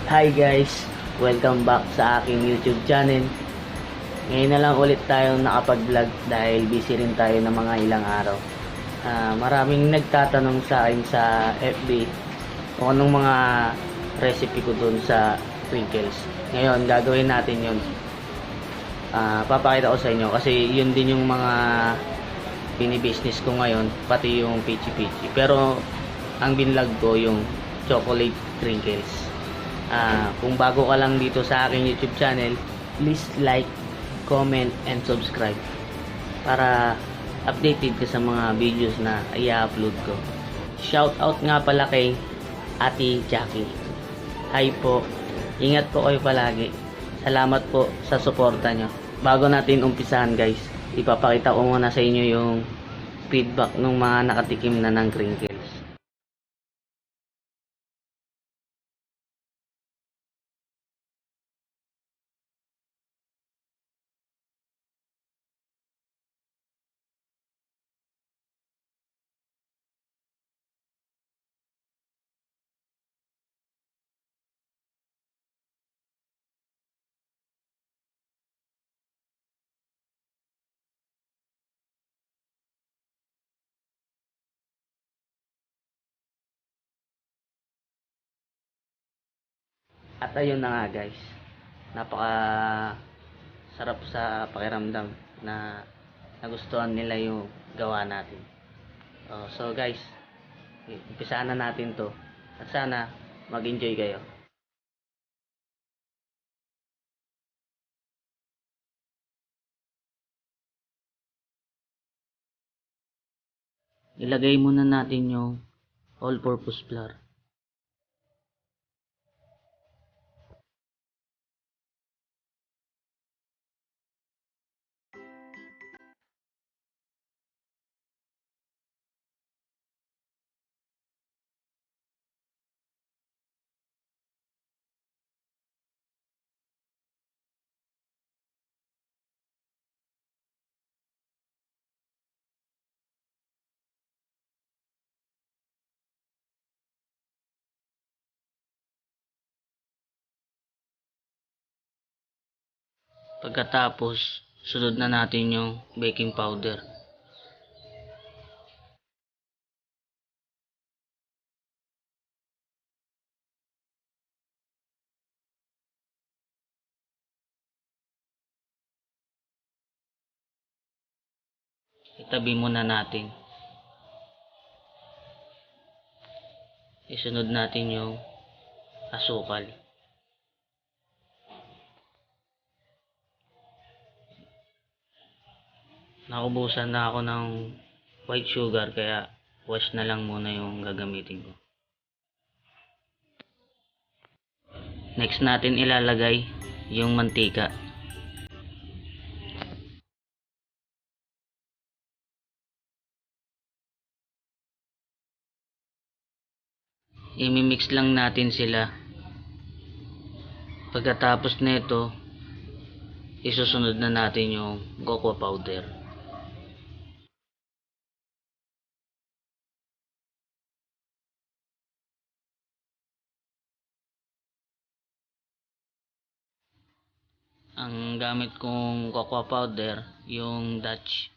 Hi guys! Welcome back sa aking YouTube channel. Ngayon na lang ulit tayong nakapag-vlog dahil busy rin tayo ng mga ilang araw. Maraming nagtatanong sa akin sa FB kung anong mga recipe ko dun sa Twinkles. Ngayon, gagawin natin yun. Papakita ko sa inyo kasi yun din yung mga bini-business ko ngayon, pati yung Peachy Peachy. Pero ang binlog ko yung chocolate Twinkles. Kung bago ka lang dito sa aking YouTube channel, please like, comment, and subscribe para updated ka sa mga videos na i-upload ko. Shout out nga pala kay Ate Jackie. Hi po, ingat po kayo palagi. Salamat po sa suporta nyo. Bago natin umpisahan guys, ipapakita ko muna sa inyo yung feedback ng mga nakatikim na ng crinkles. At ayun na nga guys, napaka sarap sa pakiramdam na nagustuhan nila yung gawa natin. So guys, umpisahan na natin to at sana mag-enjoy kayo. Ilagay muna natin yung all-purpose flour. Pagkatapos, sunod na natin yung baking powder. Itabi muna natin. Isunod natin yung asukal. Naubusan na ako ng white sugar kaya wash na lang muna yung gagamitin ko. Next natin ilalagay yung mantika. Imimix lang natin sila. Pagkatapos nito, isusunod na natin yung cocoa powder. Ang gamit kong cocoa powder, yung Dutch.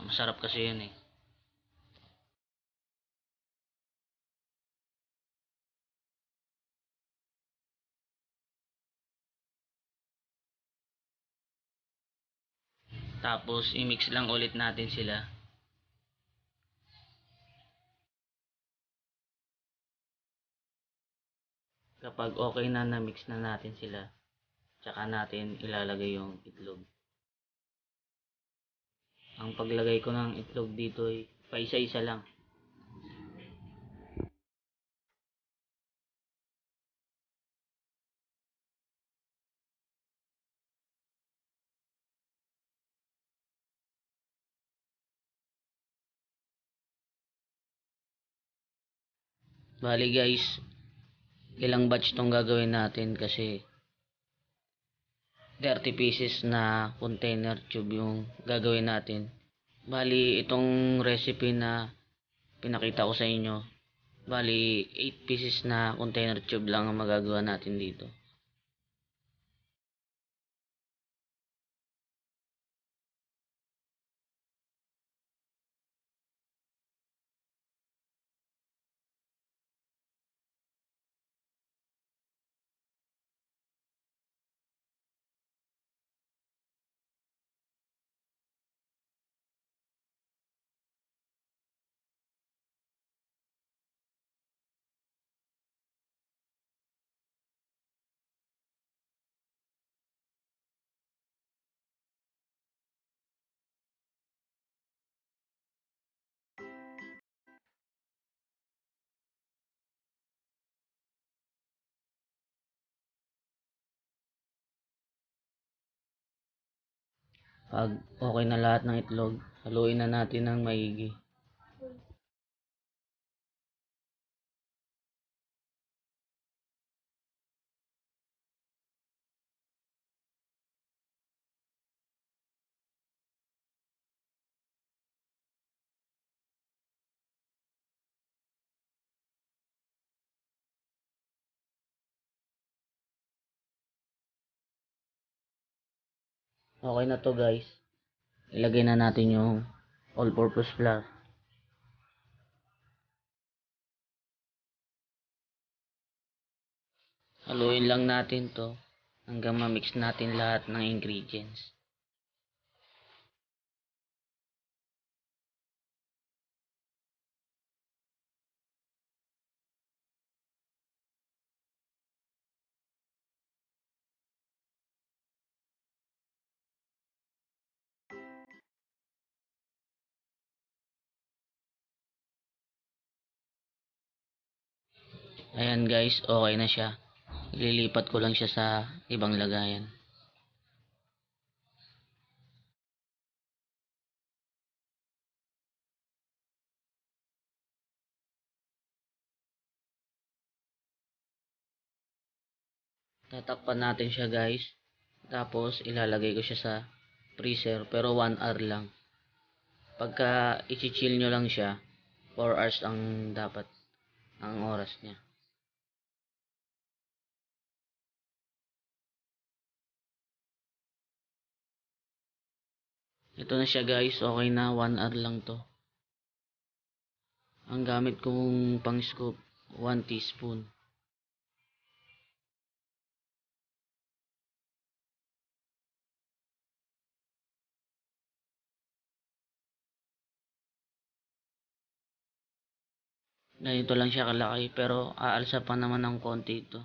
Masarap kasi yun eh. Tapos i-mix lang ulit natin sila. Kapag okay na na-mix na natin sila, tsaka natin ilalagay yung itlog. Ang paglagay ko ng itlog dito ay paisa-isa lang. Bali guys, ilang batch tong gagawin natin kasi 30 pieces na container tube yung gagawin natin. Bali itong recipe na pinakita ko sa inyo, Bali 8 pieces na container tube lang ang magagawa natin dito. Pag okay na lahat ng itlog, haluin na natin ng maigi. Okay na to guys. Ilagay na natin yung all-purpose flour. Haluin lang natin to hanggang ma-mix natin lahat ng ingredients. Ayan guys, okay na siya. Ililipat ko lang siya sa ibang lagayan. Tatakpan natin siya guys. Tapos ilalagay ko siya sa freezer pero 1 hour lang. Pagka i-chill nyo lang siya, 4 hours ang dapat ang oras niya. Ito na siya guys, okay na, 1 hour lang to. Ang gamit kong pang scoop, 1 teaspoon. Ganito lang siya kalaki pero aalsa pa naman ng konti ito.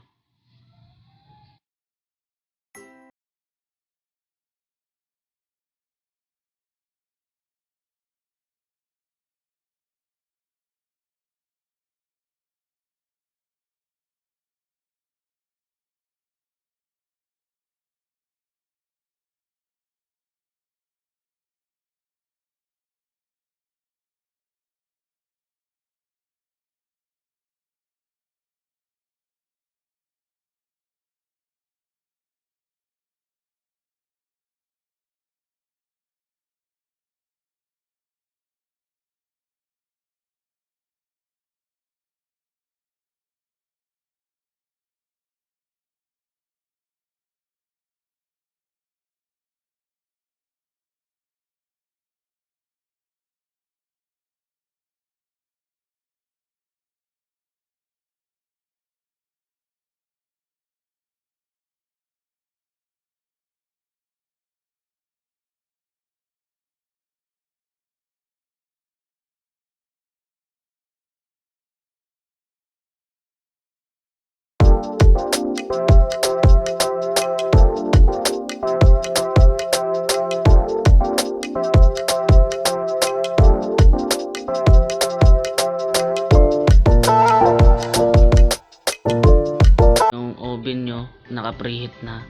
Yung oven nyo, naka-preheat na.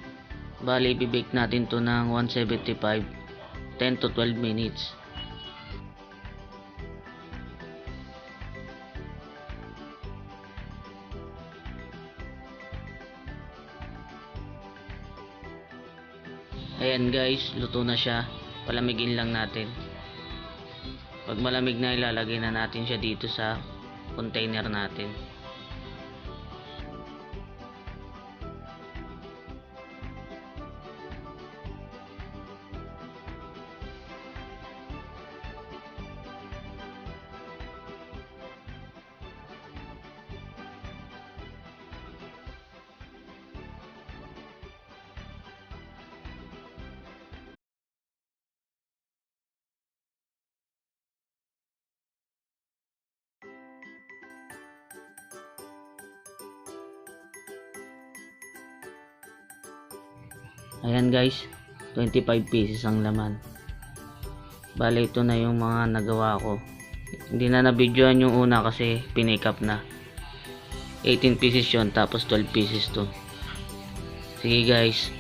Bali, bibake natin to ng 175, 10 to 12 minutes. Ayan guys, luto na siya. Palamigin lang natin. Pag malamig na, ilalagay na natin siya dito sa container natin. Ayan guys, 25 pieces ang laman. Bale, ito na yung mga nagawa ko. Hindi na na-videoan yung una kasi pinick up na. 18 pieces yon, tapos 12 pieces to. Sige guys,